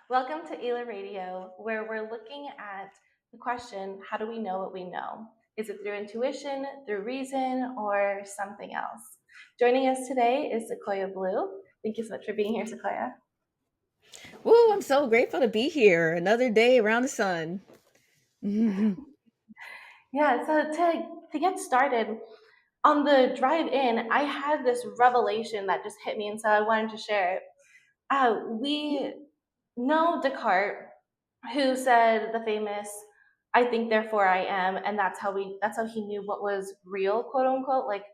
Welcome to ILA Radio, where we're looking at the question, how do we know what we know? Is it through intuition, through reason, or something else? Joining us today is Siquoyia Blue. Thank you so much for being here, Siquoyia. Woo, I'm so grateful to be here. Another day around the sun. Mhm. Yeah, so to get started, on the drive in, I had this revelation that just hit me, and so I wanted to share it. We know Descartes, who said the famous "I think, therefore I am," and that's how he knew what was real, quote unquote, like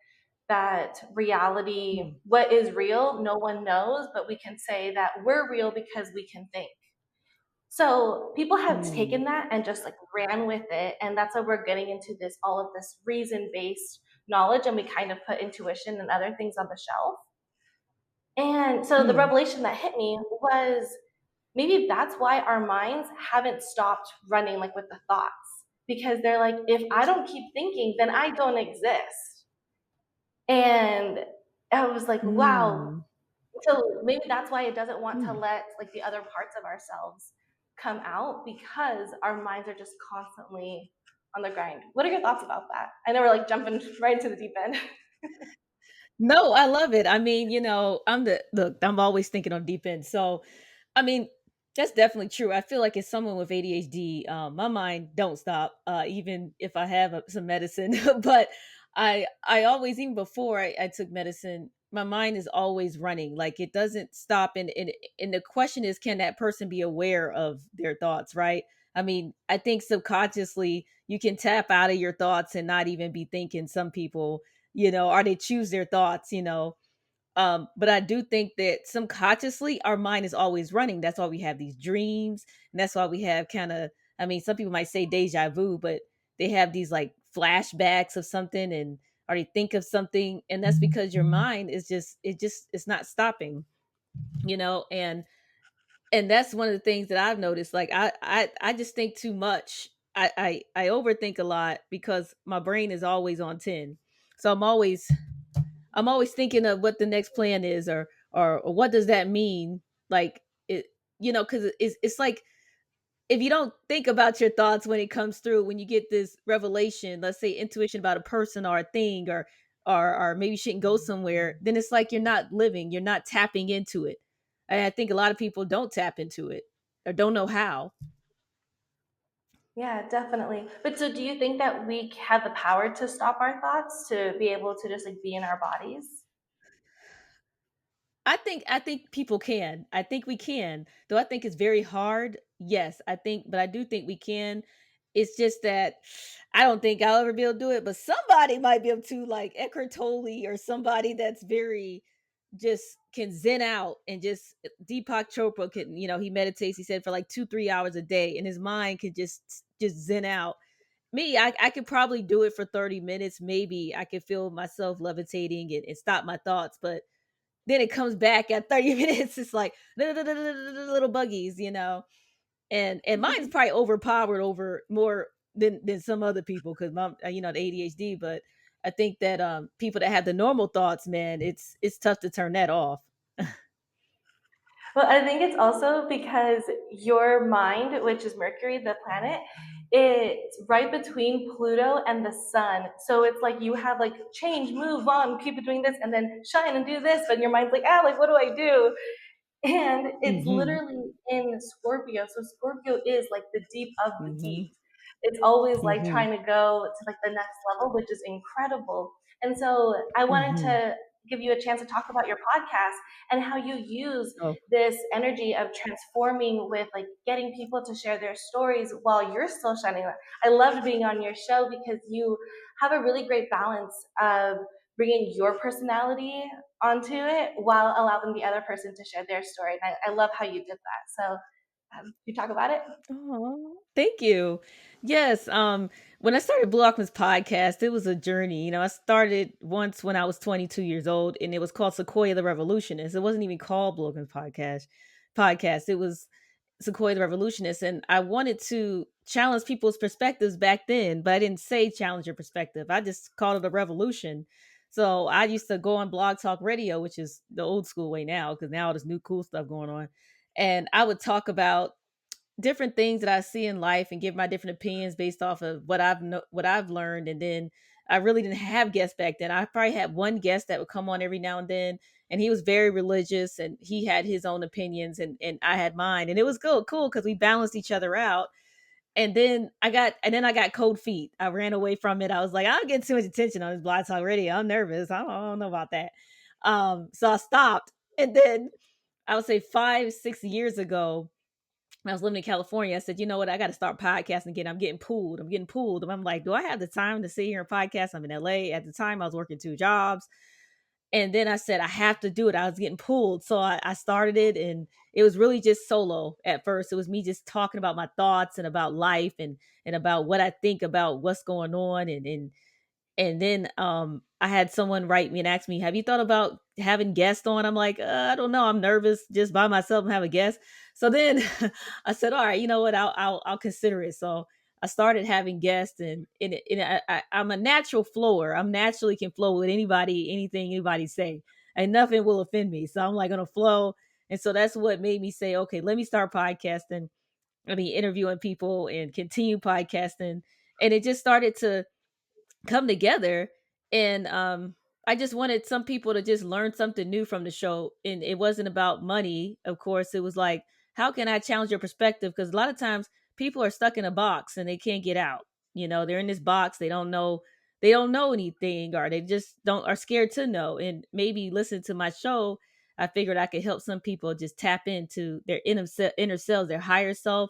that reality. Mm, What is real, no one knows, but we can say that we're real because we can think. So people have mm, taken that and just like ran with it, and that's why we're getting into this all of this reason based knowledge, and we kind of put intuition and other things on the shelf. And so the mm, revelation that hit me was maybe that's why our minds haven't stopped running like with the thoughts, because they're like, if I don't keep thinking, then I don't exist. And I was like, wow. mm. So maybe that's why it doesn't want to Mm. let like the other parts of ourselves come out, because our minds are just constantly on the grind. What are your thoughts about that? I know we're like jumping right into the deep end. No, I love it. I mean, I'm the look, I'm always thinking on deep end. So, I mean, that's definitely true. I feel like as someone with ADHD, my mind don't stop, even if I have some medicine. But I always, even before I took medicine, my mind is always running. Like it doesn't stop. And the question is, can that person be aware of their thoughts? Right. I mean, I think subconsciously you can tap out of your thoughts and not even be thinking. Some people, or they choose their thoughts, but I do think that subconsciously our mind is always running. That's why we have these dreams, and that's why we have kind of, I mean, some people might say deja vu, but they have these like flashbacks of something, and or they think of something, and that's because your mind is it's not stopping, and that's one of the things that I've noticed. Like I just think too much. I overthink a lot because my brain is always on 10. So I'm always thinking of what the next plan is, or what does that mean? Like it, because it's like if you don't think about your thoughts when it comes through, when you get this revelation, let's say intuition about a person or a thing, or maybe you shouldn't go somewhere, then it's like you're not living, you're not tapping into it. And I think a lot of people don't tap into it or don't know how. Yeah, definitely. But so do you think that we have the power to stop our thoughts, to be able to just like be in our bodies? I think people can. I think we can. Though I think it's very hard. Yes, but I do think we can. It's just that I don't think I'll ever be able to do it, but somebody might be able to, like Eckhart Tolle, or somebody that's very just can zen out, and just Deepak Chopra can, he meditates, he said, for like 2-3 hours a day, and his mind can just zen out. Me, I could probably do it for 30 minutes. Maybe I could feel myself levitating and stop my thoughts, but then it comes back at 30 minutes. It's like little buggies, and mine's probably overpowered over more than some other people, because my, the ADHD. But I think that people that have the normal thoughts, man, it's tough to turn that off. Well, I think it's also because your mind, which is Mercury, the planet, it's right between Pluto and the sun. So it's like you have like change, move on, keep doing this, and then shine and do this. But your mind's like, like, what do I do? And it's Hmm. literally in Scorpio. So Scorpio is like the deep of the deep. Hmm. It's always like Hmm. trying to go to like the next level, which is incredible. And so I wanted Hmm. to give you a chance to talk about your podcast and how you use Oh, this energy of transforming with like getting people to share their stories while you're still shining. I loved being on your show because you have a really great balance of bringing your personality onto it while allowing the other person to share their story. And I love how you did that. So you talk about it. oh, thank you. Yes, when I started Blue Alchemist podcast, it was a journey. I started once when I was 22 years old, and it was called Sequoia the Revolutionist. It wasn't even called Blue Alchemist podcast. It was Sequoia the Revolutionist, and I wanted to challenge people's perspectives back then, but I didn't say challenge your perspective. I just called it a revolution. So I used to go on Blog Talk Radio, which is the old school way now, because now there's new cool stuff going on. and I would talk about different things that I see in life and give my different opinions based off of what I've learned. And then I really didn't have guests back then. I probably had one guest that would come on every now and then, and he was very religious and he had his own opinions, and I had mine, and it was cool because we balanced each other out. And then I got cold feet. I ran away from it. I was like, I'm getting too much attention on this Blog Talk Radio. I'm nervous. I don't know about that. So I stopped. And then I would say 5, 6 years ago, when I was living in California, I said, you know what, I got to start podcasting again. I'm getting pulled. I'm getting pulled. And I'm like, do I have the time to sit here and podcast? I'm in LA. At the time, I was working 2 jobs. And then I said, I have to do it. I was getting pulled. So I started it, and it was really just solo at first. It was me just talking about my thoughts and about life, and about what I think about what's going on. And then I had someone write me and ask me, have you thought about having guests on? I'm like, I don't know. I'm nervous just by myself and have a guest. So then I said, all right, you know what? I'll consider it. So I started having guests, I'm a natural flower. I'm naturally can flow with anybody, anything anybody say, and nothing will offend me. So I'm like gonna flow. And so that's what made me say, okay, let me start podcasting. I mean, interviewing people and continue podcasting. And it just started to come together. And I just wanted some people to just learn something new from the show, and it wasn't about money. Of course, it was like, how can I challenge your perspective? Because a lot of times people are stuck in a box and they can't get out. They're in this box. They don't know anything, or they just don't are scared to know. And maybe listen to my show, I figured I could help some people just tap into their inner selves, their higher self,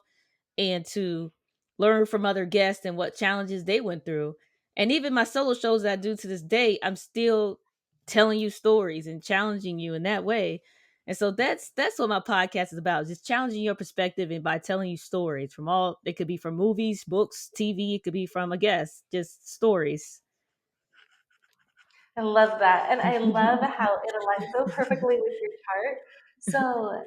and to learn from other guests and what challenges they went through. And even my solo shows that I do to this day, I'm still telling you stories and challenging you in that way. And so that's what my podcast is about, just challenging your perspective, and by telling you stories from all, it could be from movies, books, TV, it could be from a guest, just stories. I love that. And I love how it aligns so perfectly with your chart. So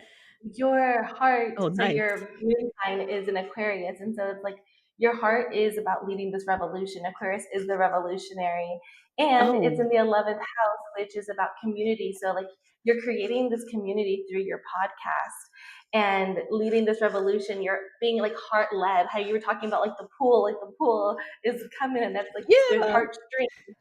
your heart, Oh, so nice. your moon sign is an Aquarius. And so it's like your heart is about leading this revolution. Aquarius is the revolutionary. And it's Oh, in the 11th house, which is about community. So like you're creating this community through your podcast and leading this revolution. You're being like heart led. How you were talking about like the pool is coming, and that's like the yeah. heartstring.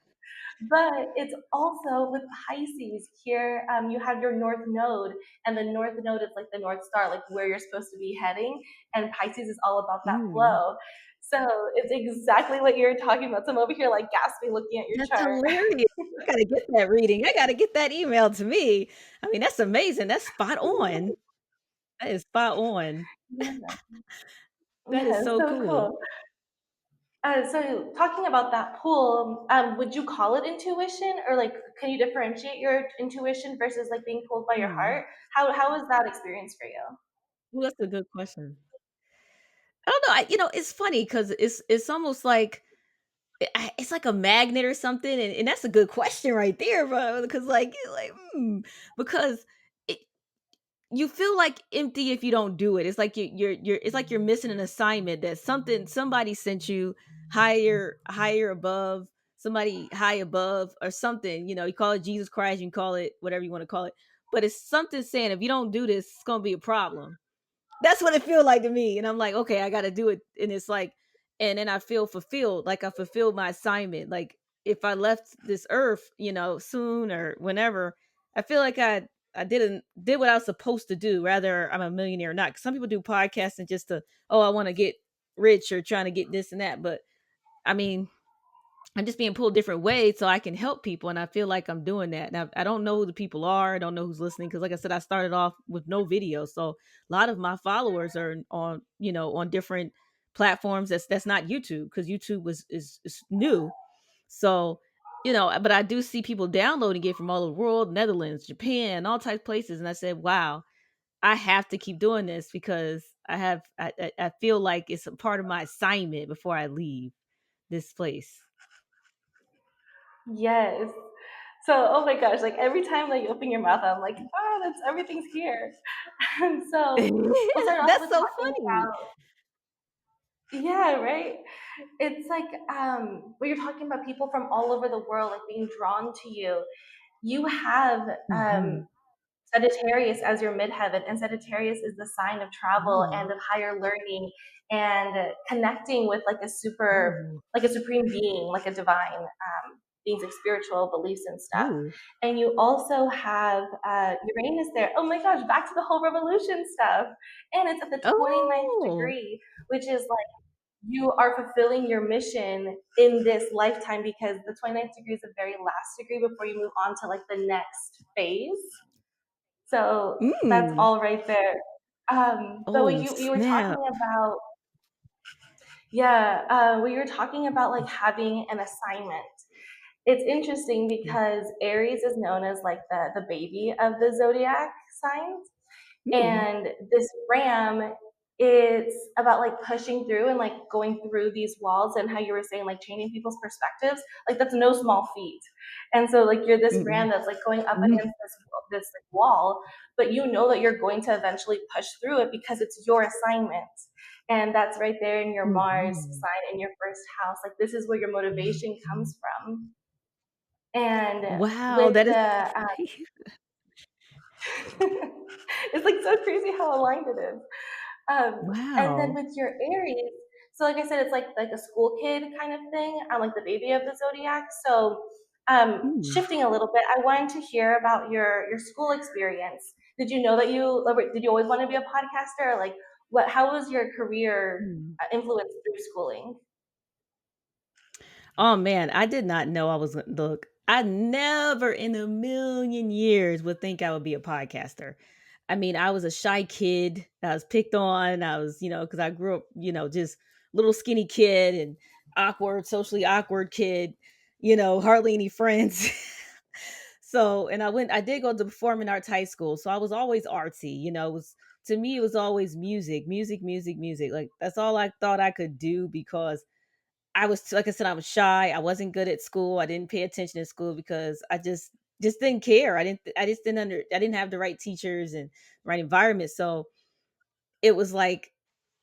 But it's also with Pisces here. You have your North Node, and the North Node is like the North Star, like where you're supposed to be heading. And Pisces is all about that Mm. flow. So it's exactly what you're talking about. So I'm over here like gasping, looking at your That's chart. hilarious. I gotta get that reading. I gotta get that email to me. I mean, that's amazing. That's spot on. That is spot on. Yeah, That is yeah, so so cool. cool. So talking about that pool, would you call it intuition, or like can you differentiate your intuition versus like being pulled by your Hmm. heart? How was that experience for you? Well, that's a good question. I don't know. It's funny because it's almost like it's like a magnet or something, and that's a good question right there, bro. Because because it, you feel like empty if you don't do it. It's like you're it's like you're missing an assignment that somebody sent you higher above, somebody high above or something. You call it Jesus Christ, you can call it whatever you want to call it, but it's something saying if you don't do this, it's gonna be a problem. That's what it feels like to me. And I'm like, okay, I got to do it. And it's like, and then I feel fulfilled, like I fulfilled my assignment. Like if I left this earth, soon or whenever, I feel like I did what I was supposed to do. Rather, I'm a millionaire or not. 'Cause some people do podcasting just to, oh, I want to get rich or trying to get this and that. But I mean, I'm just being pulled different ways so I can help people, and I feel like I'm doing that. Now I don't know who the people are. I don't know who's listening because, like I said, I started off with no video, so a lot of my followers are on on different platforms. That's not YouTube because YouTube is new. So but I do see people downloading it from all over the world, Netherlands, Japan, all types of places, and I said, wow, I have to keep doing this because I feel like it's a part of my assignment before I leave this place. Yes. So, oh my gosh, like every time that you open your mouth, I'm like, oh, that's everything's here. And so we'll start off That's with so talking funny. about, yeah, right? It's like when you're talking about people from all over the world, like being drawn to you, you have Mhm. Sagittarius as your midheaven, and Sagittarius is the sign of travel Ooh. and of higher learning and connecting with Ooh. like a supreme being, like a divine beings, like spiritual beliefs and stuff. Ooh. And you also have Uranus there. Oh my gosh, back to the whole revolution stuff. And it's at the 29th Oh. degree, which is like you are fulfilling your mission in this lifetime because the 29th degree is the very last degree before you move on to like the next phase. So that's Mm. all right there. But when Oh, you were talking snap. about, yeah, when you were talking about like having an assignment, it's interesting because Aries is known as like the baby of the zodiac signs. Mm. And this ram, it's about like pushing through and like going through these walls, and how you were saying like changing people's perspectives, like that's no small feat. And so like you're this ram Mm. that's like going up Mhm. against this like wall, but you know that you're going to eventually push through it because it's your assignment. And that's right there in your Mars Mhm. sign in your first house. Like this is where your motivation comes from. And Wow, with that is the it's like so crazy how aligned it is. And then wow. with your Aries, so like I said, it's like a school kid kind of thing. I'm like the baby of the zodiac. So Mm. shifting a little bit, I wanted to hear about your school experience. Did you know that did you always want to be a podcaster? Or like what? How was your career Mm. influenced through schooling? Oh man, I did not know I was look. I never in a million years would think I would be a podcaster. I mean, I was a shy kid. I was picked on. I was, because I grew up, just little skinny kid and awkward, socially awkward kid. Hardly any friends. So, and I did go to performing arts high school. So I was always artsy. It was to me, it was always music, music, music, music. Like that's all I thought I could do because I was like I said, I was shy. I wasn't good at school. I didn't pay attention in school because I just didn't care. I just I didn't have the right teachers and right environment. So it was like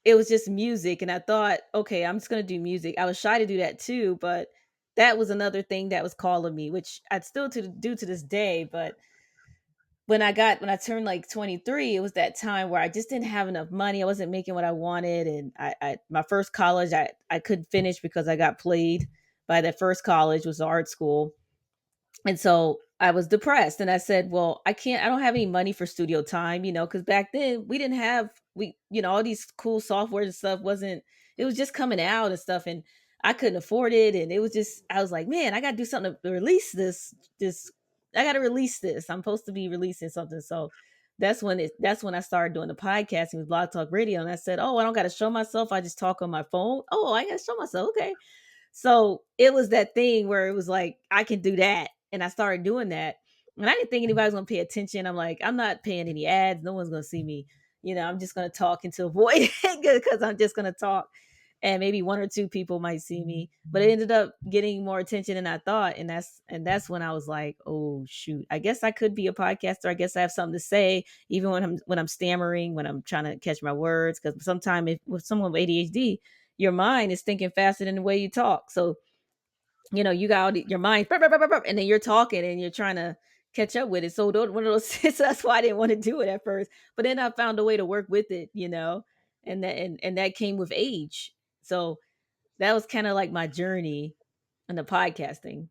it was just music. And I thought, okay, I'm just gonna do music. I was shy to do that too, but that was another thing that was calling me, which I'd still to do to this day. But when I turned like 23, it was that time where I just didn't have enough money. I wasn't making what I wanted, and I my first college I couldn't finish because I got played by that first college was the art school, and so I was depressed and I said, well, I don't have any money for studio time, because back then we didn't have, all these cool software and stuff it was just coming out and stuff. And I couldn't afford it. And it was just, I was like, man, I got to do something to release I got to release this. I'm supposed to be releasing something. So that's when I started doing the podcasting with Blog Talk Radio. And I said, oh, I don't got to show myself. I just talk on my phone. Oh, I got to show myself. Okay. So it was that thing where it was like, I can do that. And I started doing that. And I didn't think anybody was going to pay attention. I'm like, I'm not paying any ads. No one's going to see me. I'm just going to talk into a void because I'm just going to talk. And maybe one or two people might see me, but it ended up getting more attention than I thought. And that's when I was like, oh shoot, I guess I could be a podcaster. I guess I have something to say, even when I'm stammering, when I'm trying to catch my words. Because sometimes if with someone with ADHD, your mind is thinking faster than the way you talk. So, you got your mind, burp, burp, burp, burp, burp, and then you're talking and you're trying to catch up with it. So, one of those, so that's why I didn't want to do it at first. But then I found a way to work with it, and that came with age. So that was kind of like my journey in the podcasting.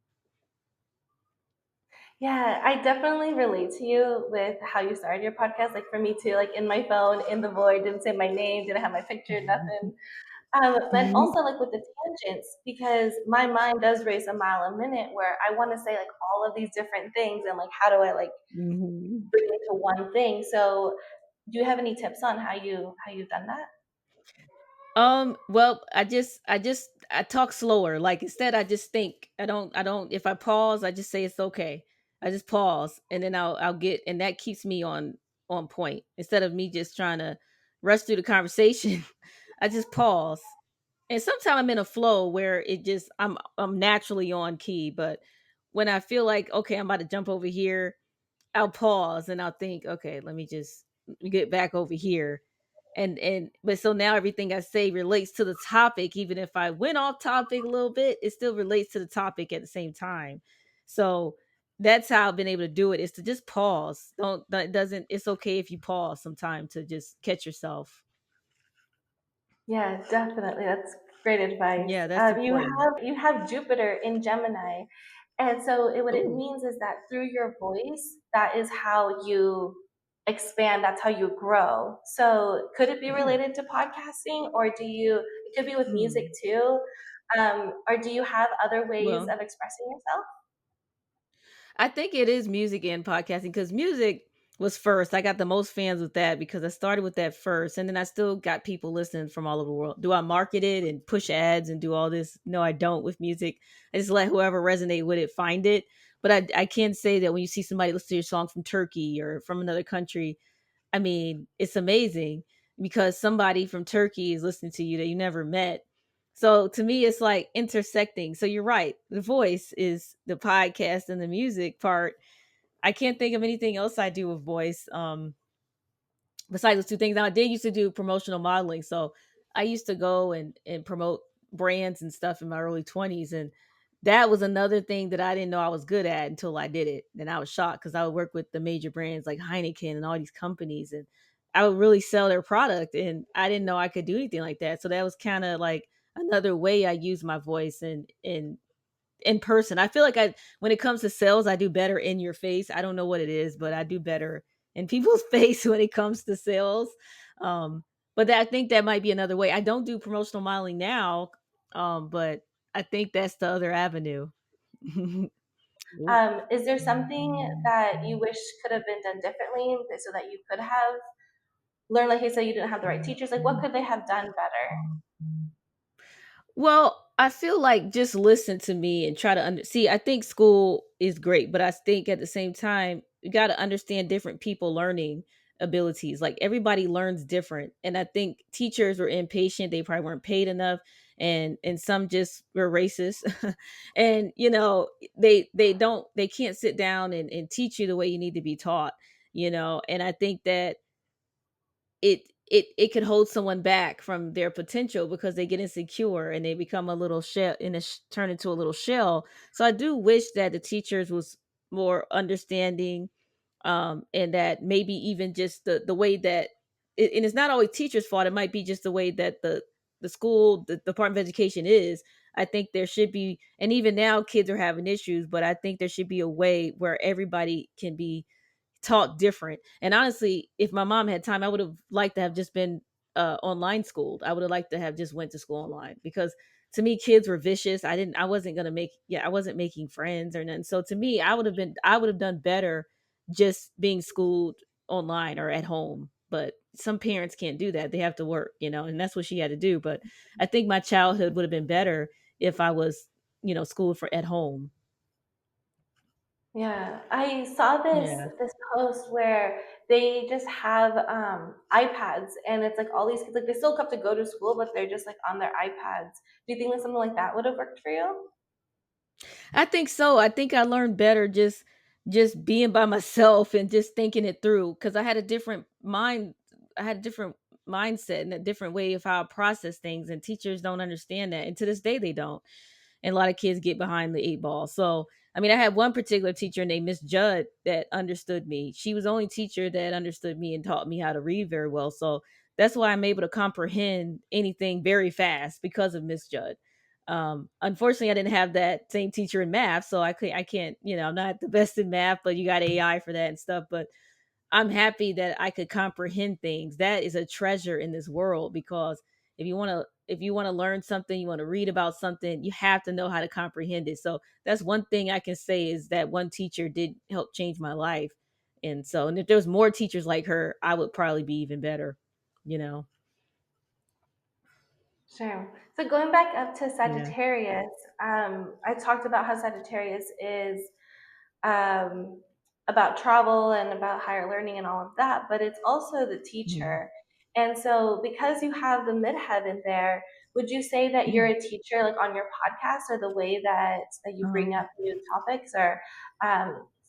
Yeah, I definitely relate to you with how you started your podcast. Like for me too, like in my phone, in the void, didn't say my name, didn't have my picture, nothing. And Mhm. also like with the tangents, because my mind does race a mile a minute where I want to say like all of these different things and like how do I like Mhm. bring it to one thing. So do you have any tips on how you've done that? Well, I talk slower. Like instead I just think. I don't if I pause, I just say it's okay. I just pause and then I'll get, and that keeps me on point. Instead of me just trying to rush through the conversation, I just pause. And sometimes I'm in a flow where I'm naturally on key, but when I feel like okay, I'm about to jump over here, I'll pause and I'll think, okay, let me get back over here. And but so now everything I say relates to the topic. Even if I went off topic a little bit, it still relates to the topic at the same time. So that's how I've been able to do it, is to just pause. Don't that doesn't It's okay if you pause sometime to just catch yourself. Yeah, definitely. That's great advice. Yeah, that's important. You have Jupiter in Gemini, and so what it Ooh. means is that through your voice, that is how you expand. That's how you grow. So could it be Oh. related to podcasting, or do you? It could be with music Hmm. too, or do you have other ways Well, of expressing yourself? I think it is music and podcasting, because music was first. I got the most fans with that because I started with that first, and then I still got people listening from all over the world. Do I market it and push ads and do all this? No, I don't with music. I just let whoever resonate with it find it. But I can say that when you see somebody listen to your song from Turkey or from another country, I mean, it's amazing because somebody from Turkey is listening to you that you never met. So to me, it's like intersecting. So you're right. The voice is the podcast and the music part. I can't think of anything else I do with voice. Besides those two things. Now I did used to do promotional modeling, so I used to go and promote brands and stuff in my early 20s, and that was another thing that I didn't know I was good at until I did it. And I was shocked because I would work with the major brands like Heineken and all these companies, and I would really sell their product, and I didn't know I could do anything like that. So that was kind of like another way I use my voice and in person. I feel like when it comes to sales, I do better in your face. I don't know what it is, but I do better in people's face when it comes to sales. Um, but I think that might be another way. I don't do promotional modeling now, but I think that's the other avenue. Ooh. Is there something that you wish could have been done differently so that you could have learned? Like you said, you didn't have the right teachers. Like, what could they have done better? Well, I feel like just listen to me and try to see. I think school is great, but I think at the same time, you got to understand different people learning abilities. Like everybody learns different. And I think teachers were impatient. They probably weren't paid enough. And some just were racist. And, they can't sit down and teach you the way you need to be taught, and I think that it could hold someone back from their potential because they get insecure and they become a little shell turn into a little shell. So I do wish that the teachers was more understanding, and that maybe even just the way that and it's not always teachers fault. It might be just the way that the school, the Department of Education is. I think there should be, and even now kids are having issues, but I think there should be a way where everybody can be taught different. And honestly, if my mom had time, I would have liked to have just been online schooled. I would have liked to have just went to school online, because to me kids were vicious. I wasn't going to make yeah, I wasn't making friends or nothing. So to me, I would have done better just being schooled online or at home. But some parents can't do that. They have to work, and that's what she had to do. But I think my childhood would have been better if I was, schooled for at home. Yeah, I saw Yeah. this post where they just have iPads, and it's like all these kids, like they still have to go to school, but they're just like on their iPads. Do you think that something like that would have worked for you? I think so. I think I learned better just being by myself and just thinking it through, cuz I had a different mindset and a different way of how I process things, and teachers don't understand that. And to this day they don't. And a lot of kids get behind the eight ball. So, I mean, I had one particular teacher named Miss Judd that understood me. She was the only teacher that understood me and taught me how to read very well. So that's why I'm able to comprehend anything very fast, because of Miss Judd. Unfortunately, I didn't have that same teacher in math, so I can't, I'm not the best in math, but you got AI for that and stuff. But I'm happy that I could comprehend things. That is a treasure in this world, because if you want to learn something, you want to read about something, you have to know how to comprehend it. So that's one thing I can say, is that one teacher did help change my life. And if there was more teachers like her, I would probably be even better, you know. Sure. So going back up to Yeah. Sagittarius, I talked about how Sagittarius is um, about travel and about higher learning and all of that, but it's also the Mhm. teacher. And so, because you have the midheaven there, would you say that you're Mhm. a teacher, like on your podcast, or the way that you bring Um, up new topics, or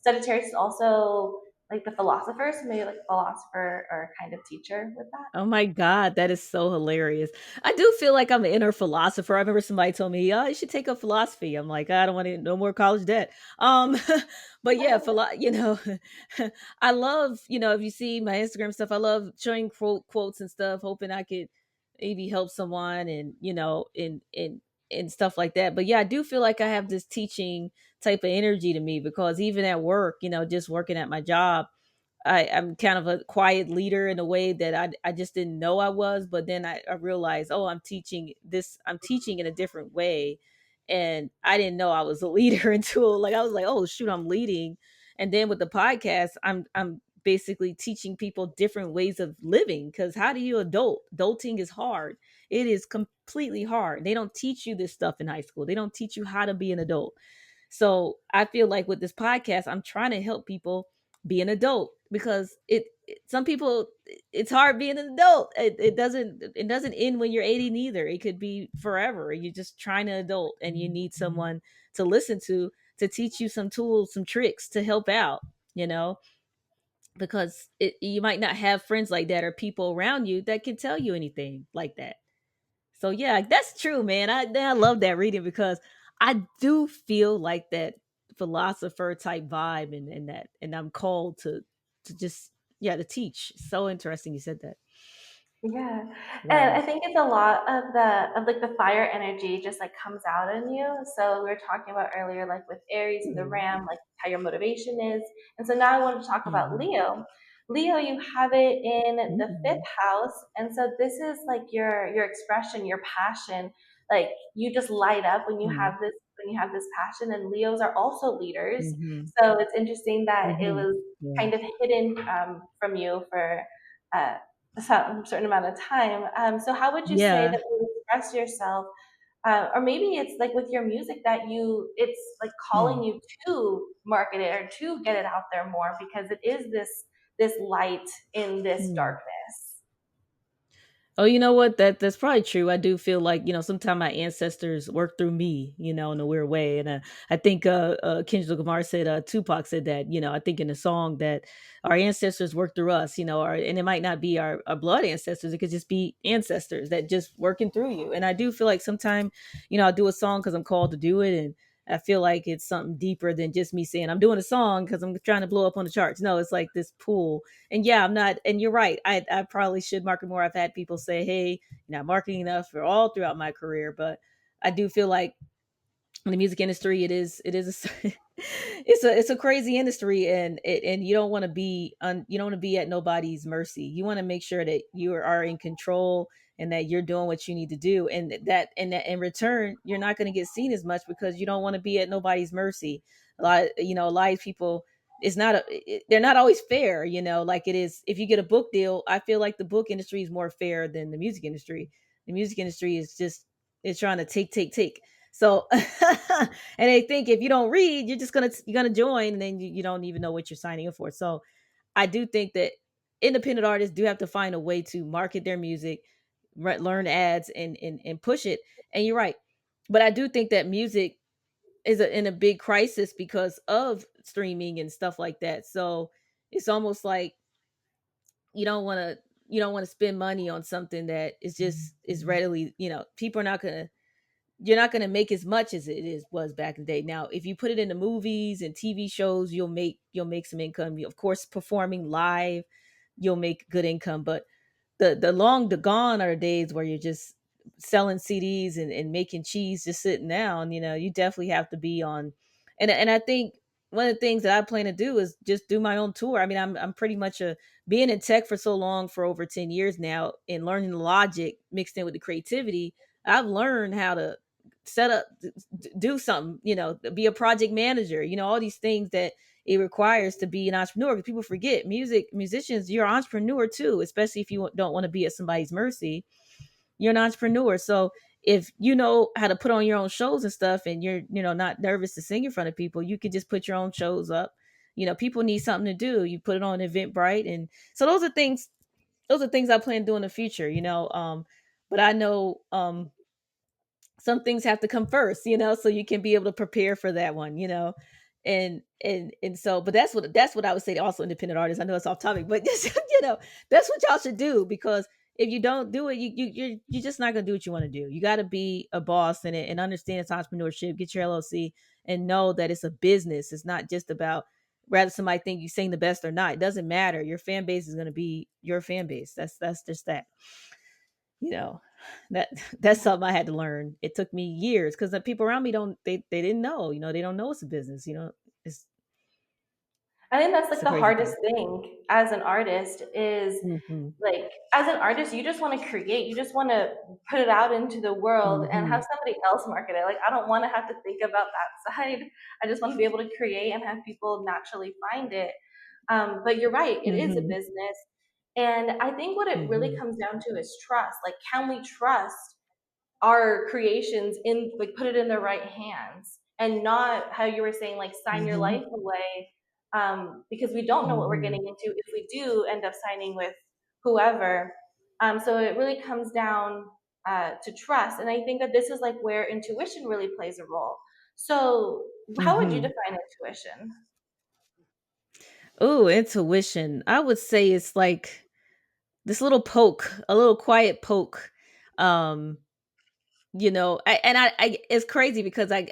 Sagittarius is also like the philosophers, maybe like philosopher or kind of teacher with that? Oh my god, that is so hilarious. I do feel like I'm an inner philosopher. I remember somebody told me, "Oh, you should take up philosophy." I'm like, "I don't want no more college debt." Um, but yeah, I love, if you see my Instagram stuff, I love showing quotes and stuff, hoping I could maybe help someone and, and stuff like that. But yeah, I do feel like I have this teaching type of energy to me because even at work, just working at my job, I'm kind of a quiet leader in a way that I just didn't know I was, but then I realized, oh, I'm teaching in a different way. And I didn't know I was a leader until like I was like, oh shoot, I'm leading. And then with the podcast, I'm basically teaching people different ways of living. Cause how do you adult? Adulting is hard. It is completely hard. They don't teach you this stuff in high school. They don't teach you how to be an adult. So I feel like with this podcast, I'm trying to help people be an adult because some people it's hard being an adult. It doesn't end when you're 80 neither. It could be forever. You're just trying to adult and you need someone to listen to teach you some tools, some tricks to help out, you know, because you might not have friends like that or people around you that can tell you anything like that. So yeah, that's true, man. I love that reading because I do feel like that philosopher type vibe and I'm called to just to teach. So interesting you said that. Yeah, and Yeah. I think it's a lot of like the fire energy just like comes out in you. So we were talking about earlier, like with Aries and the Mhm. Ram, like how your motivation is. And so now I want to talk about Mhm. Leo. Leo, you have it in the fifth Mhm. house, and so this is like your expression, your passion. Like you just light up Mhm. when you have this passion. And Leos are also leaders, Mhm. so it's interesting that it Mhm. was Yeah. kind of hidden from you for. A certain amount of time. So how would you say Yeah. that you express yourself? Or maybe it's like with your music that it's like calling Mm. you to market it or to get it out there more because it is this light in this Mm. darkness. Oh, you know what? That's probably true. I do feel like sometimes my ancestors work through me, in a weird way. And I think Kendrick Lamar said, Tupac said that. I think in the song that our ancestors work through us. And it might not be our blood ancestors. It could just be ancestors that just working through you. And I do feel like sometimes, I'll do a song because I'm called to do it, and I feel like it's something deeper than just me saying I'm doing a song because I'm trying to blow up on the charts. No, it's like this pull. And yeah, I'm not, and you're right. I probably should market more. I've had people say, hey, you're not marketing enough for all throughout my career, but I do feel like in the music industry, it's a crazy industry, and you don't want to you don't want to be at nobody's mercy. You want to make sure that you are in control and that you're doing what you need to do, and that in return, you're not going to get seen as much because you don't want to be at nobody's mercy. A lot of people, they're not always fair, like it is if you get a book deal. I feel like the book industry is more fair than the music industry. The music industry is just it's trying to take. So and they think if you don't read, you're gonna join, and then you don't even know what you're signing up for. So I do think that independent artists do have to find a way to market their music, learn ads, and push it. And you're right, but I do think that music is in a big crisis because of streaming and stuff like that. So it's almost like you don't want to you don't want to spend money on something that is readily, people are not gonna you're not going to make as much as was back in the day. Now, if you put it in the movies and TV shows, you'll make some income. Of course, performing live, you'll make good income. But the gone are the days where you're just selling CDs and making cheese just sitting down. You definitely have to be on. And I think one of the things that I plan to do is just do my own tour. I mean, I'm pretty much a being in tech for so long, for over 10 years now, and learning the logic mixed in with the creativity. I've learned how to set up, do something, be a project manager, all these things that it requires to be an entrepreneur. Because people forget, musicians, you're an entrepreneur too, especially if you don't want to be at somebody's mercy. You're an entrepreneur. So if you know how to put on your own shows and stuff, and you're not nervous to sing in front of people, you could just put your own shows up. People need something to do. You put it on Eventbrite. And so those are things I plan to do in the future. But I know some things have to come first, so you can be able to prepare for that one. And so, but that's what I would say to also independent artists. I know it's off topic, but just, that's what y'all should do, because if you don't do it, you're just not gonna do what you want to do. You got to be a boss in it and understand it's entrepreneurship. Get your LLC and know that it's a business. It's not just about rather somebody think you sing the best or not. It doesn't matter. Your fan base is gonna be your fan base. That's just that. You know, that that's something I had to learn. It took me years because the people around me don't they didn't know. They don't know it's a business. It's I think that's it's like a the crazy hardest thing. thing as an artist is Mhm. like as an artist you just want to create, you just want to put it out into the world and have Mhm. somebody else market it. Like I don't want to have to think about that side. I just want to be able to create and have people naturally find it. But you're right, it is a Mhm. business. And I think what it really Mhm. comes down to is trust. Like, can we trust our creations in, like, put it in the right hands and not how you were saying, like, sign your Mhm. life away, because we don't know what we're Mhm. getting into if we do end up signing with whoever. So it really comes down to trust. And I think that this is like where intuition really plays a role. So, how would you Mhm. define intuition? Ooh, intuition. I would say it's like this little poke, a little quiet poke. Um, it's crazy because I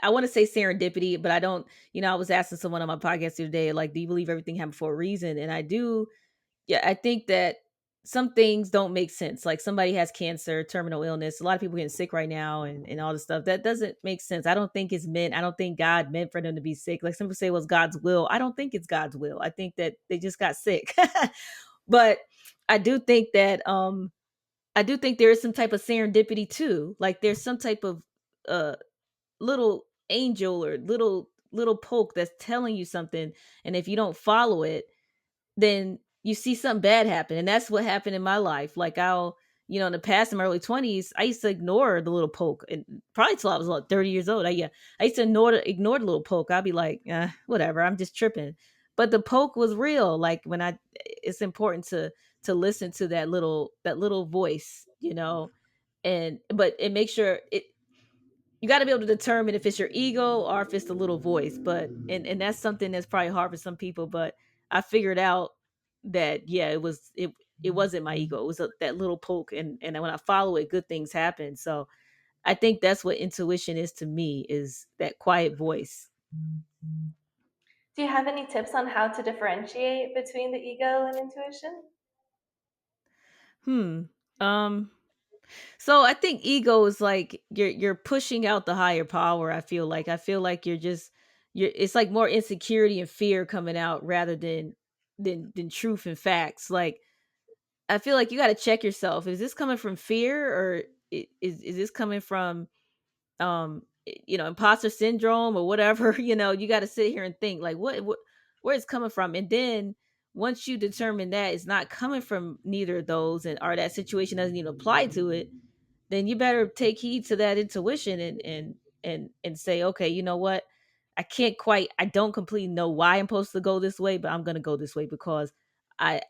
want to say serendipity, but I don't. I was asking someone on my podcast the other day, like, do you believe everything happened for a reason? And I do. Yeah, I think that some things don't make sense. Like somebody has cancer, terminal illness. A lot of people getting sick right now, and all this stuff. That doesn't make sense. I don't think it's meant. I don't think God meant for them to be sick. Like some people say, it was God's will. I don't think it's God's will. I think that they just got sick. But I do think that I do think there is some type of serendipity too. Like there's some type of uh little angel or little poke that's telling you something, and if you don't follow it, then you see something bad happen. And that's what happened in my life. Like in the past, in my early 20s, I used to ignore the little poke. And probably till I was like 30 years old. I used to ignore the little poke. I'd be like, whatever, I'm just tripping. But the poke was real. Like it's important to listen to that little voice, and but it makes sure it you got to be able to determine if it's your ego or if it's the little voice. But and that's something that's probably hard for some people, but I figured out that, yeah, it wasn't my ego. It was that little poke, and when I follow it, good things happen. So I think that's what intuition is to me, is that quiet voice. Do you have any tips on how to differentiate between the ego and intuition? Hmm. Um So I think ego is like you're pushing out the higher power. I feel like you're it's like more insecurity and fear coming out rather than truth and facts. Like I feel like you got to check yourself. Is this coming from fear, or is this coming from imposter syndrome or whatever? You got to sit here and think like what where it's coming from, and then once you determine that it's not coming from neither of those, and or that situation doesn't even apply to it, then you better take heed to that intuition, and say, okay, you know what? I don't completely know why I'm supposed to go this way, but I'm gonna go this way because I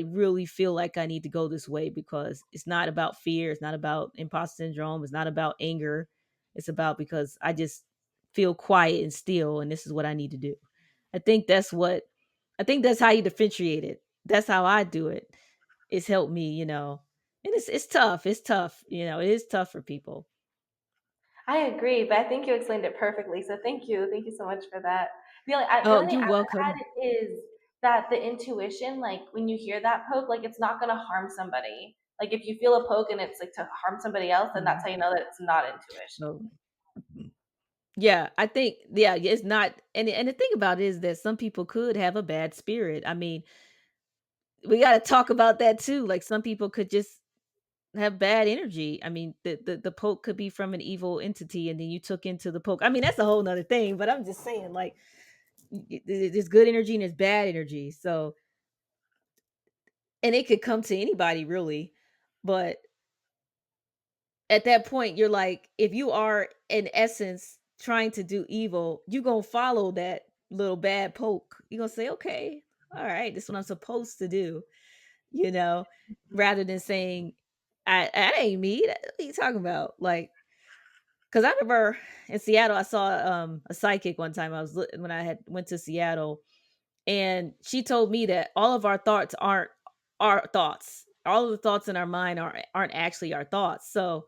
really feel like I need to go this way, because it's not about fear, it's not about imposter syndrome, it's not about anger. It's about because I just feel quiet and still, and this is what I need to do. I think that's what I think that's how you differentiate it. That's how I do it. It's helped me, and it's tough. It's tough. It is tough for people. I agree, but I think you explained it perfectly. So thank you. Thank you so much for that. The Oh, only thing you're I would welcome. add is that the intuition, like when you hear that poke, like it's not going to harm somebody. Like if you feel a poke and it's like to harm somebody else, then that's Mhm. how you know that it's not intuition. So, yeah, I think, yeah, it's not, and the thing about it is that some people could have a bad spirit. I mean, we got to talk about that too. Like some people could just have bad energy. I mean, the poke could be from an evil entity, and then you took into the poke. I mean, that's a whole nother thing. But I'm just saying, like, there's good energy and there's bad energy. So, and it could come to anybody really, but at that point you're like, if you are in essence trying to do evil, you gonna follow that little bad poke. You're gonna say, okay, all right, this is what I'm supposed to do, you know rather than saying, I that ain't me. What are you talking about? Like, Because I remember in Seattle, I saw a psychic one time. When I had went to Seattle, and she told me that all of our thoughts aren't our thoughts. All of the thoughts in our mind aren't actually our thoughts. So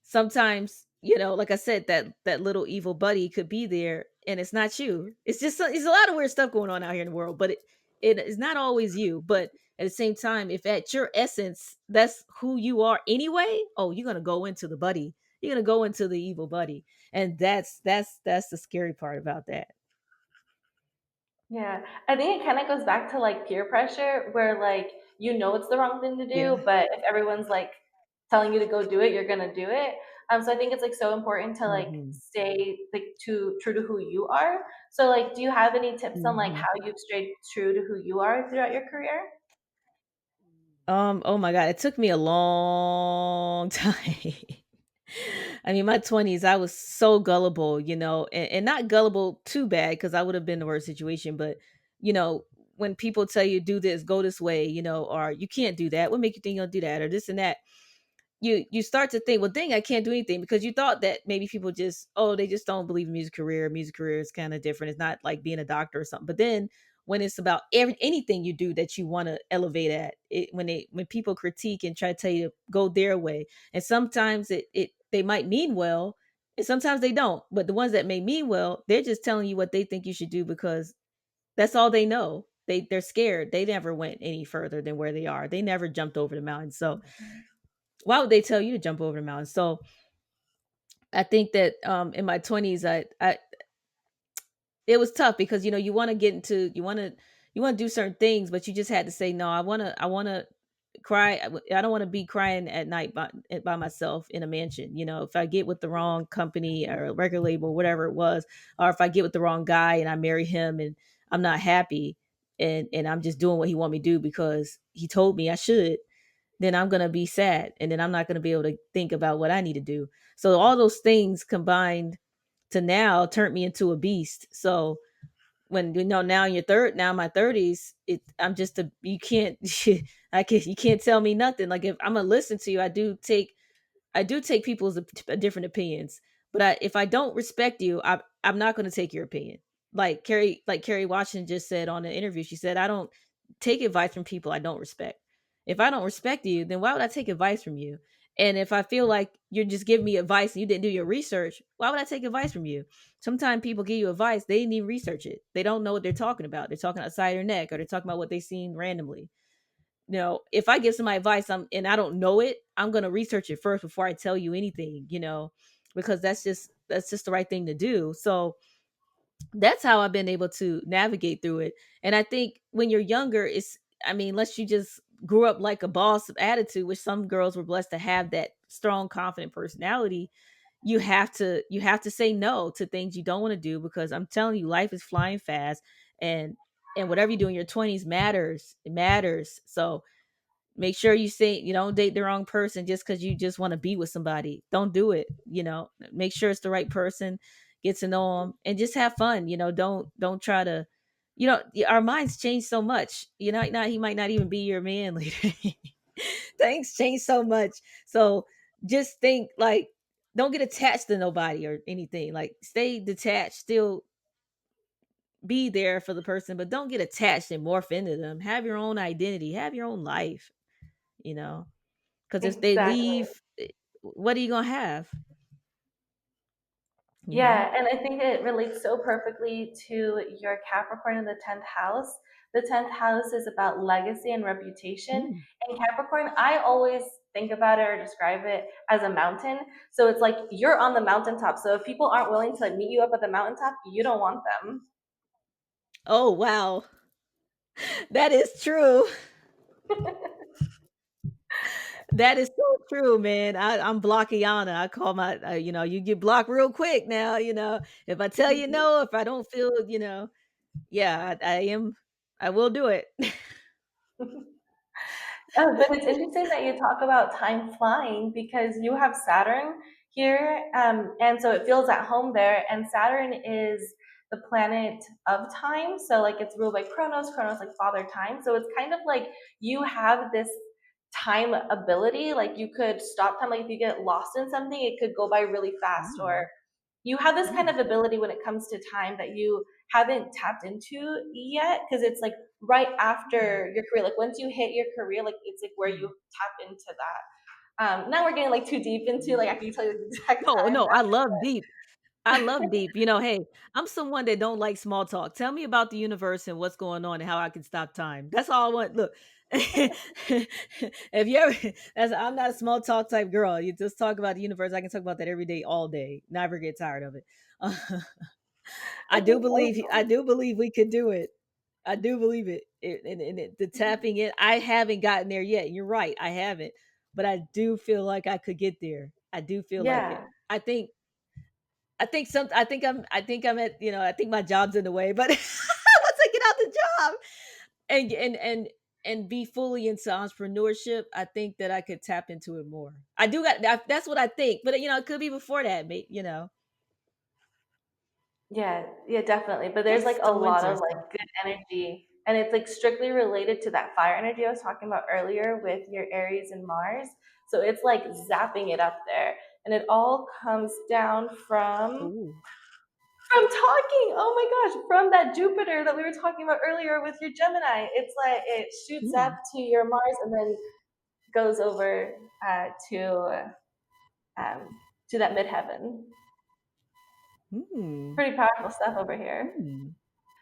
sometimes, like I said, that little evil buddy could be there and it's not you. It's a lot of weird stuff going on out here in the world, but it is not always you. But at the same time, if at your essence that's who you are anyway, oh, you're gonna go into the buddy. You're gonna go into the evil buddy. And that's the scary part about that. Yeah, I think it kind of goes back to like peer pressure, where like it's the wrong thing to Yeah. do, but if everyone's like telling you to go do it, you're gonna do it. So I think it's like so important to like Hmm. stay like to true to who you are. So like, do you have any tips on like Hmm. how you've stayed true to who you are throughout your career? Oh my god, it took me a long time. I mean, my 20s, I was so gullible, and not gullible too bad because I would have been in the worst situation. But, you know, when people tell you do this, go this way, or you can't do that, what make you think you'll do that, or this and that, you start to think, well, dang, I can't do anything because you thought that maybe people just, oh, they just don't believe in music career. Music career is kind of different. It's not like being a doctor or something. But then when it's about anything you do that you want to elevate at it, when people critique and try to tell you to go their way, and sometimes they might mean well, and sometimes they don't. But the ones that may mean well, they're just telling you what they think you should do because that's all they know. They're scared. They never went any further than where they are. They never jumped over the mountain. So why would they tell you to jump over the mountain? So I think that in my 20s, I it was tough because you want to get into you want to do certain things, but you just had to say no. I want to cry. I don't want to be crying at night by myself in a mansion. If I get with the wrong company or a record label, whatever it was, or if I get with the wrong guy and I marry him and I'm not happy, and I'm just doing what he want me to do because he told me I should, then I'm going to be sad and then I'm not going to be able to think about what I need to do. So all those things combined to now turned me into a beast. So when now in your now in my 30s, I'm just a you can't you can't tell me nothing. Like if I'm going to listen to you, I do take people's different opinions, but if I don't respect you, I'm not going to take your opinion. Like Kerry Washington just said on the interview, she said, "I don't take advice from people I don't respect. If I don't respect you, then why would I take advice from you? And if I feel like you're just giving me advice and you didn't do your research, why would I take advice from you? Sometimes people give you advice, they didn't even research it. They don't know what they're talking about. They're talking outside their neck, or they're talking about what they've seen randomly. If I give somebody advice and I don't know it, I'm gonna research it first before I tell you anything, because that's just the right thing to do. So that's how I've been able to navigate through it. And I think when you're younger, unless you just grew up like a boss of attitude, which some girls were blessed to have that strong, confident personality, you have to say no to things you don't want to do because I'm telling you, life is flying fast, and whatever you do in your 20s matters. It matters. So make sure you don't date the wrong person just because you just want to be with somebody. Don't do it. Make sure it's the right person. Get to know them and just have fun. Don't try to. Our minds change so much. Not he might not even be your man later. Things change so much. So just think like, don't get attached to nobody or anything. Like stay detached. Still be there for the person, but don't get attached and morph into them. Have your own identity. Have your own life. You know because if they Exactly. leave, what are you gonna have? You know. Yeah, and I think it relates so perfectly to your Capricorn in the 10th house. The 10th house is about legacy and reputation. Mm. And Capricorn, I always think about it or describe it as a mountain. So it's like you're on the mountaintop. So if people aren't willing to like meet you up at the mountaintop, you don't want them. Oh wow, that is true. That is so true, man. I'm blockiana. I call my, you get blocked real quick now. If I tell you no, if I don't feel, yeah, I am. I will do it. But it's interesting that you talk about time flying because you have Saturn here, and so it feels at home there. And Saturn is the planet of time, so like it's ruled by Kronos. Kronos like father time, so it's kind of like you have this time ability. Like you could stop time. Like if you get lost in something, it could go by really fast. Or Ooh, you have this kind ooh, of ability when it comes to time that you haven't tapped into yet, because it's like right mm, after your career. Like once you hit your career, like it's like where you mm. tap into that. Now we're getting like too deep into like I can tell you the exact No, time. no, I love deep. I love deep. Hey, I'm someone that don't like small talk. Tell me about the universe and what's going on and how I can stop time. That's all I want. Look, if you ever, I'm not a small talk type girl. You just talk about the universe. I can talk about that every day, all day. Never get tired of it. Okay, I soulful. do believe we could do it. I do believe it. The tapping in. I haven't gotten there yet. You're right. I haven't, but I do feel like I could get there. I do feel like it. Yeah, I think I'm at, I think my job's in the way, but once I get out the job and be fully into entrepreneurship, I think that I could tap into it more. I do got that's what I think, but it could be before that, mate. yeah, yeah, definitely. But there's like That's a so lot of interesting. like good energy, and it's like strictly related to that fire energy I was talking about earlier with your Aries and Mars. So it's like zapping it up there, and it all comes down Ooh. from talking. Oh my gosh, from that Jupiter that we were talking about earlier with your Gemini. It's like it shoots up Mm. to your Mars and then goes over to that midheaven. Mm. Pretty powerful stuff over here, Mm.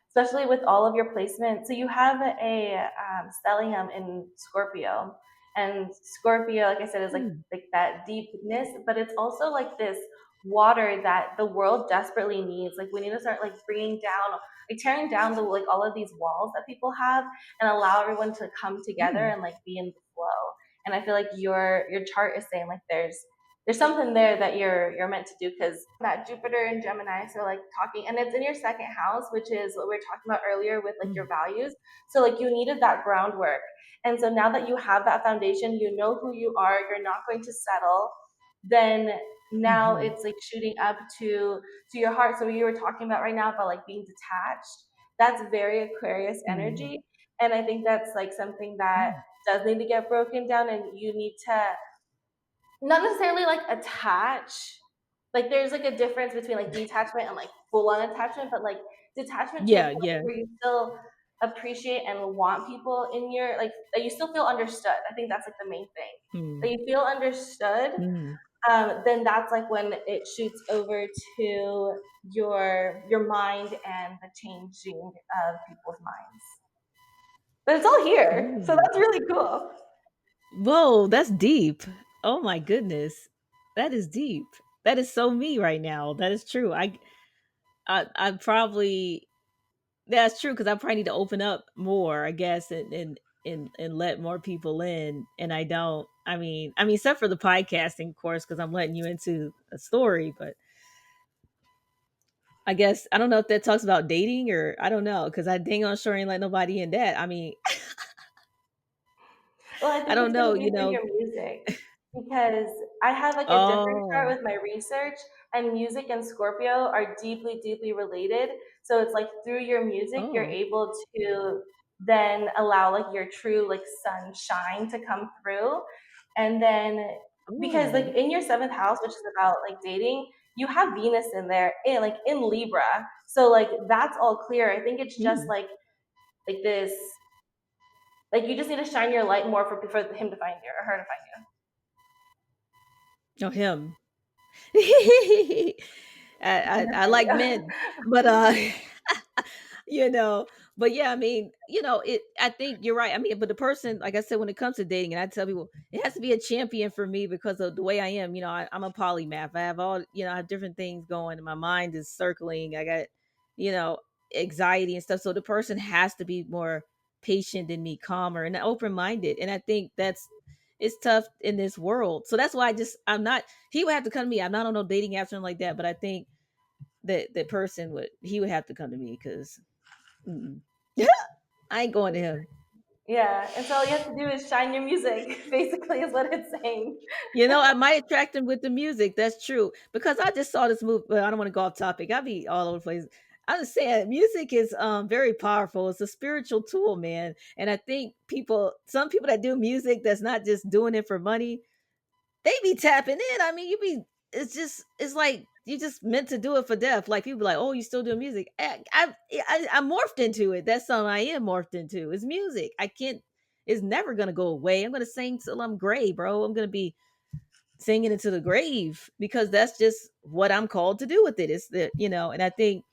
especially with all of your placement. So you have a stellium in Scorpio, and Scorpio, like I said, is Mm. like that deepness, but it's also like this water that the world desperately needs. Like we need to start like bringing down, like tearing down the like all of these walls that people have, and allow everyone to come together Mm. and like be in the flow. And I feel like your chart is saying like there's something there that you're meant to do, because that Jupiter and Gemini, so like talking, and it's in your second house, which is what we were talking about earlier with like your Mm. values. So like you needed that groundwork, and so now that you have that foundation, you know who you are. You're not going to settle. Then now Mhm. it's like shooting up to your heart. So you were talking about right now about like being detached. That's very Aquarius Mm. energy, and I think that's like something that Mm. does need to get broken down, and you need to not necessarily like attach. Like there's like a difference between like detachment and like full on attachment, but like detachment to a Yeah, point yeah. where you still appreciate and want people in your like that you still feel understood. I think that's like the main thing. That Mm. you feel understood, Mm. then that's like when it shoots over to your mind and the changing of people's minds. But it's all here, so Ooh. that's really cool. Whoa, that's deep. Oh my goodness. That is deep. That is so me right now. That is true. I probably that's true because I probably need to open up more, I guess, and let more people in. And I don't. I mean, except for the podcasting course, because I'm letting you into a story. But I guess I don't know if that talks about dating or I don't know because I dang on sure ain't let nobody in that. I mean, Well, I I think don't it's going know. to be through your music, because I have like a different chart Oh, with my research, and music and Scorpio are deeply, deeply related. So it's like through your music, you're oh, able to then allow like your true like sunshine to come through. And then because like oh, in your seventh house, which is about like dating, you have Venus in there in like in Libra. So like that's all clear. I think it's just mm, like this, like you just need to shine your light more for him to find you or her to find oh, him. I like men, but you know, but yeah, I mean, I think you're right. I mean, but the person, like I said, when it comes to dating, and I tell people, it has to be a champion for me because of the way I am. I'm a polymath. I have I have different things going, and my mind is circling. I got, you know, anxiety and stuff. So the person has to be more patient than me, calmer and open minded. And I think that's it's tough in this world. So that's why I'm not. He would have to come to me. I'm not on no dating apps or anything like that. But I think that person would have to come to me because I ain't going to him. you. Yeah, and so all you have to do is shine your music, basically, is what it's saying. I might attract him with the music. That's true. Because I just saw this movie. Well, I don't want to go off topic. I'll be all over the place. I'm just saying music is very powerful. It's a spiritual tool, man. And I think some people that do music that's not just doing it for money, they be tapping in. I mean, it's like you just meant to do it for death. Like people be like, oh, you still doing music? I morphed into it. That's something I am morphed into. It's music. I can't. It's never gonna go away. I'm gonna sing till I'm gray, bro. I'm gonna be singing into the grave because that's just what I'm called to do with it. It's the and I think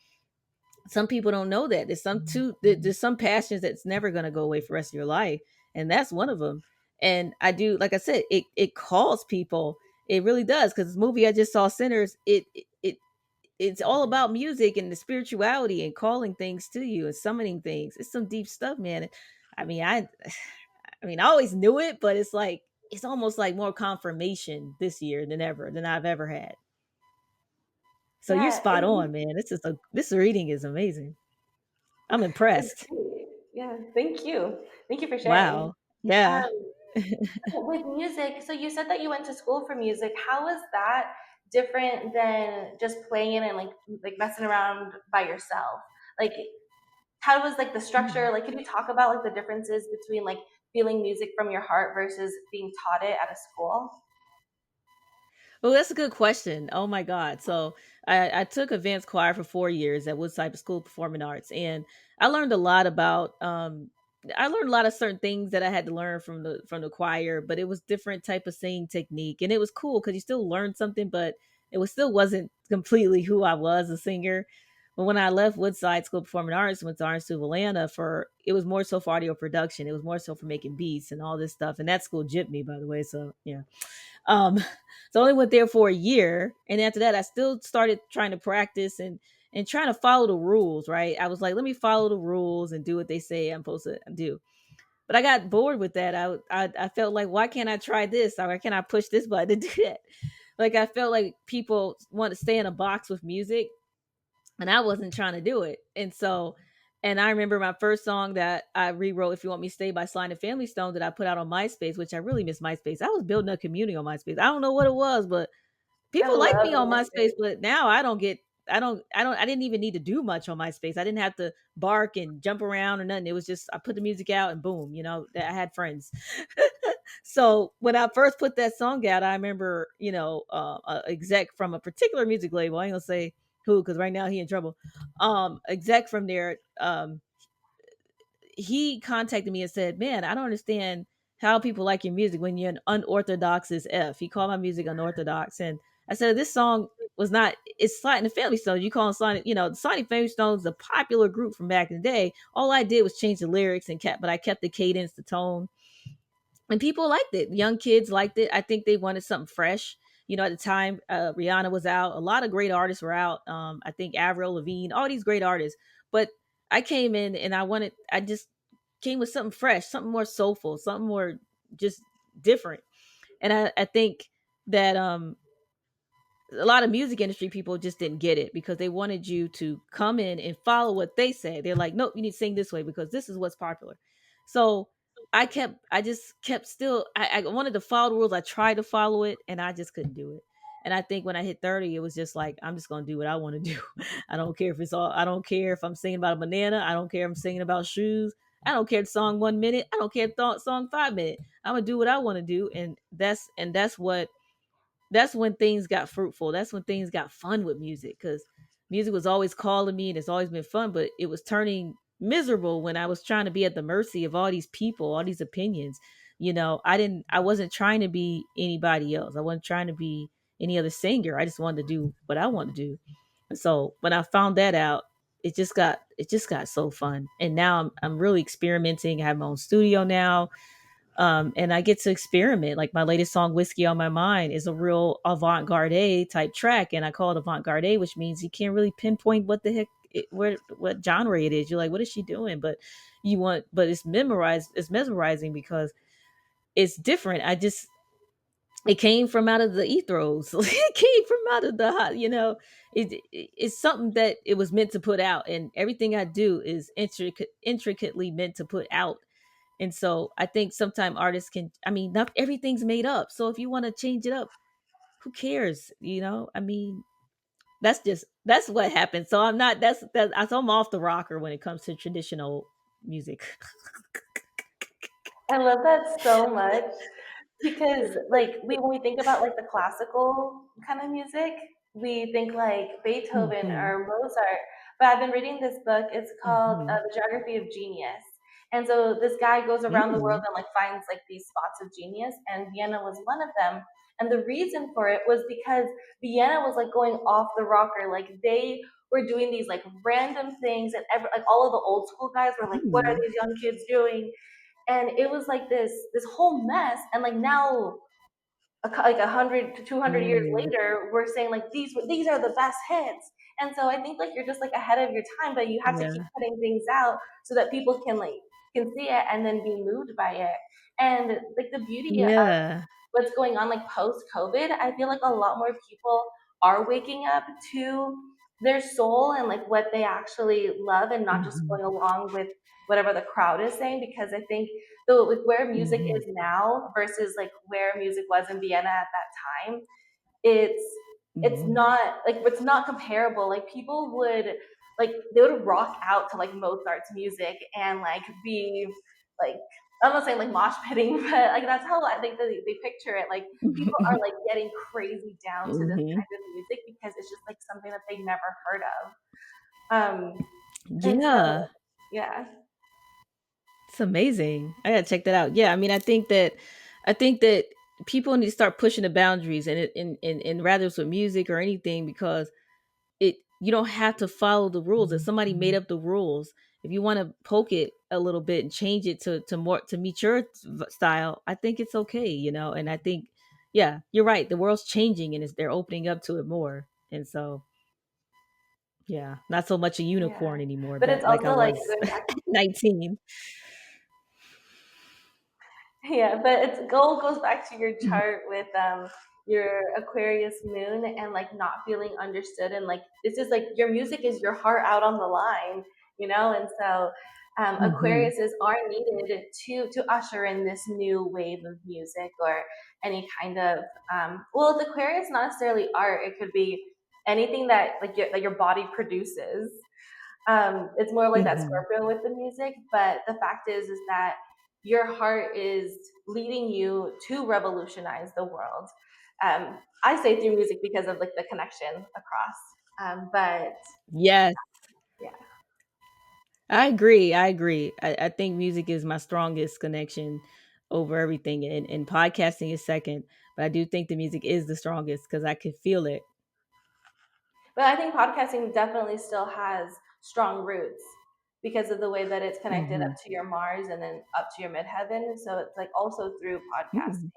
some people don't know that there's some passions that's never going to go away for the rest of your life, and that's one of them. And I do, like I said, it calls people. It really does, because this movie I just saw, Sinners, it's all about music and the spirituality and calling things to you and summoning things. It's some deep stuff, man. I mean, I always knew it, but it's like it's almost like more confirmation this year than I've ever had. So you're Yeah, spot on, man. This reading is amazing. I'm it's impressed. great. Yeah, thank you. Thank you for sharing. Wow. Yeah. Um, with music, so you said that you went to school for music. How was that different than just playing it and like messing around by yourself? Like how was like the structure? Mm. Like could you talk about like the differences between like feeling music from your heart versus being taught it at a school? Well, that's a good question. Oh my God. So I took advanced choir for 4 years at Woodside School of Performing Arts, and I learned a lot about I learned a lot of certain things that I had to learn from the choir, but it was different type of singing technique, and it was cool because you still learned something, but it was still wasn't completely who I was a singer. But when I left Woodside School of Performing Arts, went to Art School of Atlanta, for it was more so for audio production. It was more so for making beats and all this stuff. And that school gypped me, by the way. So yeah. Um, so I only went there for a year, and after that, I still started trying to practice and trying to follow the rules. Right, I was like, let me follow the rules and do what they say I'm supposed to do. But I got bored with that. I felt like, why can't I try this? Or why can't I push this button to do that? Like I felt like people want to stay in a box with music, and I wasn't trying to do it. And I remember my first song that I rewrote, "If You Want Me to Stay" by Sly and the Family Stone, that I put out on MySpace, which I really miss MySpace. I was building a community on MySpace. I don't know what it was, but I people like love me on MySpace. MySpace. But now I didn't even need to do much on MySpace. I didn't have to bark and jump around or nothing. It was just I put the music out and boom, I had friends. So when I first put that song out, I remember, a exec from a particular music label. I ain't gonna say who, because right now he in trouble. Exec from there, he contacted me and said, "Man, I don't understand how people like your music when you're an unorthodox as f." He called my music unorthodox, and I said, "This song was not. It's Sly and the Family Stone. You call them Sly, the Sly and the Family Stones, a popular group from back in the day. All I did was change the lyrics but I kept the cadence, the tone, and people liked it. Young kids liked it. I think they wanted something fresh. At the time, Rihanna was out. A lot of great artists were out. I think Avril Lavigne, all these great artists. But I came in and I just came with something fresh, something more soulful, something more just different. And I think that a lot of music industry people just didn't get it because they wanted you to come in and follow what they say. They're like, nope, you need to sing this way because this is what's popular. So I just kept still, I wanted to follow the rules. I tried to follow it and I just couldn't do it. And I think when I hit 30, it was just like, I'm just going to do what I want to do. I don't care if I'm singing about a banana. I don't care if I'm singing about shoes. I don't care the song 1 minute. I don't care the song 5 minutes. I'm going to do what I want to do. That's when things got fruitful. That's when things got fun with music, because music was always calling me and it's always been fun, but it was turning miserable when I was trying to be at the mercy of all these people, all these opinions. I wasn't trying to be anybody else. I wasn't trying to be any other singer. I just wanted to do what I wanted to do. And so when I found that out, it just got so fun. And now I'm really experimenting. I have my own studio now, and I get to experiment. Like my latest song, "Whiskey on My Mind," is a real avant-garde type track, and I call it avant-garde, which means you can't really pinpoint what the heck, what genre it is. You're like, what is she doing? But it's memorized. It's mesmerizing because it's different. It came from out of the ethos. It came from out of the hot. It's something that it was meant to put out, and everything I do is intricately meant to put out. And so I think sometimes artists can, I mean, not everything's made up. So if you want to change it up, who cares? I mean, That's what happened. So I'm not so I'm off the rocker when it comes to traditional music. I love that so much because, like, when we think about like the classical kind of music, we think like Beethoven Mhm. or Mozart. But I've been reading this book. It's called Mhm. The Geography of Genius. And so this guy goes around the world Mm. and like finds like these spots of genius, and Vienna was one of them. And the reason for it was because Vienna was like going off the rocker. Like they were doing these like random things, and like all of the old school guys were like, "What are Mm. these young kids doing?" And it was like this whole mess. And like now, like 100 to 200 years Mm. later, we're saying like these are the best hits. And so I think like you're just like ahead of your time, but you have to keep Yeah. putting things out so that people can see it and then be moved by it. And like the beauty of Yeah. what's going on like post COVID, I feel like a lot more people are waking up to their soul and like what they actually love, and not just Mhm. going along with whatever the crowd is saying. Because I think the like where music Mhm. is now versus like where music was in Vienna at that time, it's Mhm. it's not comparable. Like people would like they would rock out to like Mozart's music and like be like, I'm not saying like mosh pitting, but like that's how I think they picture it. Like people are like getting crazy down to this Mhm. kind of music because it's just like something that they never heard of. Um, and so Yeah. yeah. It's amazing. I gotta check that out. Yeah, I mean, I think that people need to start pushing the boundaries, and and rather it's with music or anything, because it you don't have to follow the rules. If somebody made up the rules, if you want to poke it a little bit and change it to more to meet your style, I think it's okay, And I think, yeah, you're right. The world's changing, and they're opening up to it more, and so yeah, not so much a Yeah. unicorn anymore But it's that like I also like was going back. 19. Yeah, but it's goal goes back to your Mhm. chart with your Aquarius moon and like not feeling understood, and like this is like your music is your heart out on the line, and so Mhm. Aquariuses are needed to usher in this new wave of music or any kind of well, with Aquarius not necessarily art, it could be anything that like your body produces. It's more like that Mhm. Scorpio with the music, but the fact is that your heart is leading you to revolutionize the world. I say through music because of like the connection across. But Yes, yeah, I agree. I agree. I think music is my strongest connection over everything, and podcasting is second. But I do think the music is the strongest because I can feel it. but I think podcasting definitely still has strong roots because of the way that it's connected up Hmm. to your Mars and then up to your midheaven. So it's like also through Hmm.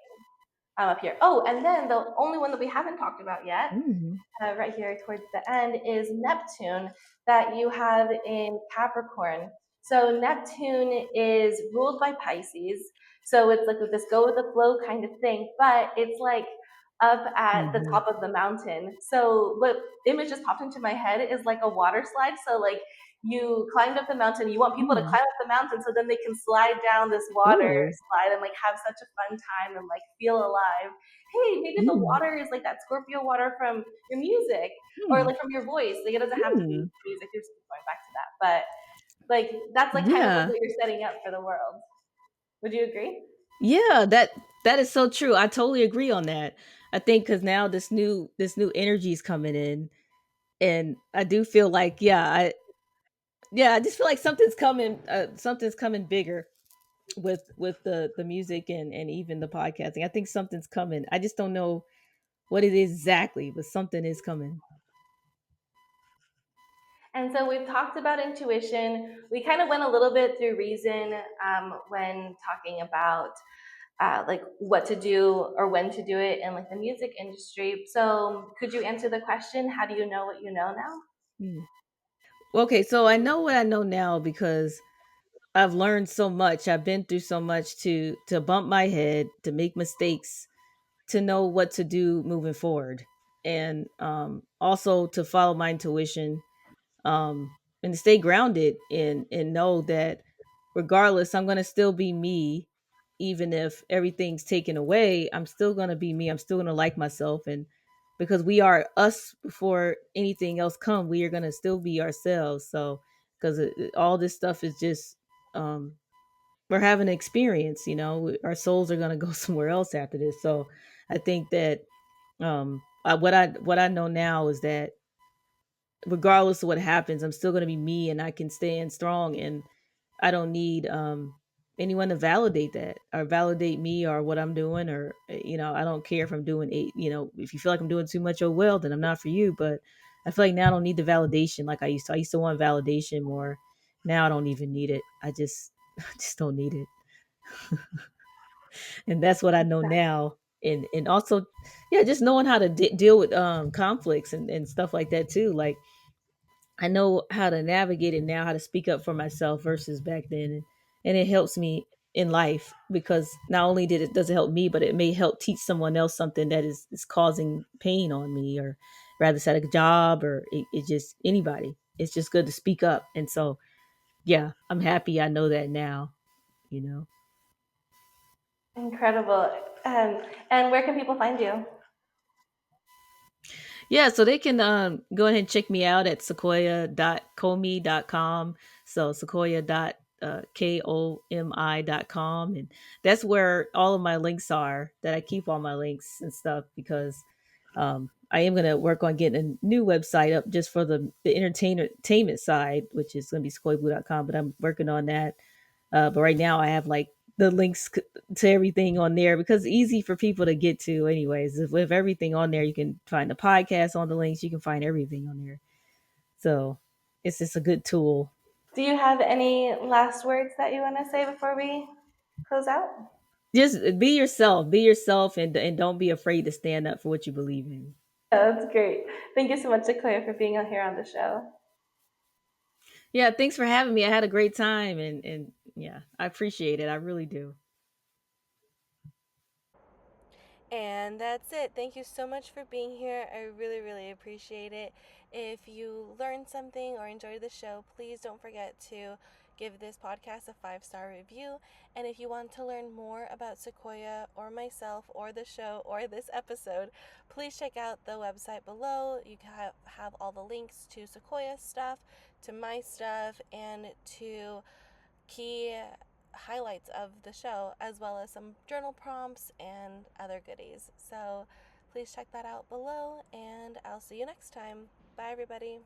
podcasting up here. Oh, and then the only one that we haven't talked about yet, Hmm. right here towards the end, is Neptune that you have in Capricorn. So Neptune is ruled by Pisces. So it's like this go with the flow kind of thing, but it's like up at the Hmm. top of the mountain. So what image just popped into my head is like a water slide. So like you climbed up the mountain, you want people to Mm. climb up the mountain so then they can slide down this water Ooh. slide and like have such a fun time and like feel alive. Hey, maybe the Mm. water is like that Scorpio water from your music or Mm. like from your voice. Like it doesn't have to be Mm. music. You're just going back to that, but like that's like kind of like Yeah. what you're setting up for the world. Would you agree? Yeah, that is so true. I totally agree on that. I think because now this new energy is coming in, and I do feel like, I just feel like something's coming bigger with the music and even the podcasting. I think something's coming. I just don't know what it is exactly, but something is coming. And so we've talked about intuition. We kind of went a little bit through reason when talking about like what to do or when to do it in like the music industry. So could you answer the question? How do you know what you know now? Hmm. Okay, so I know what I know now because I've learned so much. I've been through so much to bump my head, to make mistakes, to know what to do moving forward, and also to follow my intuition, and to stay grounded and know that regardless, I'm gonna still be me, even if everything's taken away. I'm still gonna be me. I'm still gonna like myself, because we are us before anything else come. We are going to still be ourselves. So because all this stuff is just um we're having an experience, our souls are going to go somewhere else after this. So I think that what I know now is that regardless of what happens, I'm still going to be me, and I can stand strong, and I don't need anyone to validate that or validate me or what I'm doing, or I don't care if I'm doing if you feel like I'm doing too much, oh well, then I'm not for you. But I feel like now I don't need the validation like I used to. I used to want validation more. Now I don't even need it. I just don't need it. And that's what I know now. And also, yeah, just knowing how to deal with conflicts and stuff like that too. Like I know how to navigate it now, how to speak up for myself versus back then, and it helps me in life because not only does it help me, but it may help teach someone else something that is causing pain on me, or rather, it's at a job, or it just anybody. It's just good to speak up, and so yeah, I'm happy I know that now. You know. Incredible. And where can people find you? Yeah, so they can go ahead and check me out at sequoia.comi.com. So sequoia.komi.com. And that's where all of my links are, that I keep all my links and stuff, because I am going to work on getting a new website up just for the entertainment side, which is going to be sequoiablue.com. But I'm working on that. But right now I have like the links to everything on there because it's easy for people to get to anyways. If with everything on there, you can find the podcast on the links, you can find everything on there. So it's just a good tool. Do you have any last words that you want to say before we close out? Just be yourself, and don't be afraid to stand up for what you believe in. Yeah, that's great. Thank you so much, Sequoia, for being here on the show. Yeah, thanks for having me. I had a great time, and yeah, I appreciate it. I really do. And that's it. Thank you so much for being here. I really, really appreciate it. If you learned something or enjoyed the show, please don't forget to give this podcast a 5-star review. And if you want to learn more about Sequoia or myself or the show or this episode, please check out the website below. You can have all the links to Sequoia stuff, to my stuff, and to key highlights of the show, as well as some journal prompts and other goodies. So please check that out below, and I'll see you next time. Bye, everybody.